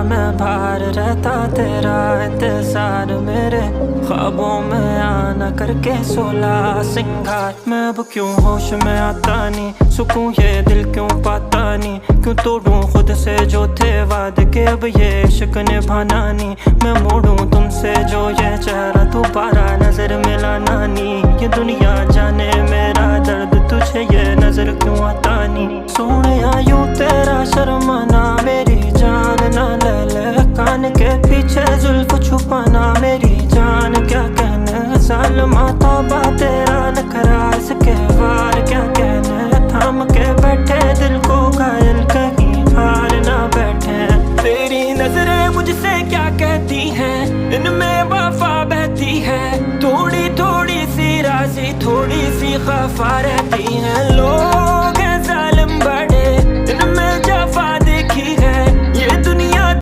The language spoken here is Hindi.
मैं भार रहता तेरा इंतजार, मेरे ख्वाबों में आना करके 16 सिंगार। मैं अब क्यों होश में आता नहीं, सुकून ये दिल क्यों पाता नहीं, क्यों तोड़ूं खुद से जो थे वादे के अब ये इश्क निभाना नहीं। मैं मोड़ूं तुमसे जो ये चेहरा दोबारा नजर मिलाना नहीं, ये दुनिया जाने मेरा दर्द तुझे ये नजर क्यों आता नहीं। सोने यूं तेरा शर्माना मेरी जान ना ले ले, कान के पीछे जुल्फ छुपाना मेरी जान क्या कहने। सालमा तौबा तेरा नखरा इसके वार क्या कहने, थाम के बैठे दिल को घायल कहीं हार ना बैठे। तेरी नजरें मुझसे क्या कहती हैं, इनमें वफा बहती है, थोड़ी थोड़ी सी राज़ी थोड़ी सी खफा रहती है। लो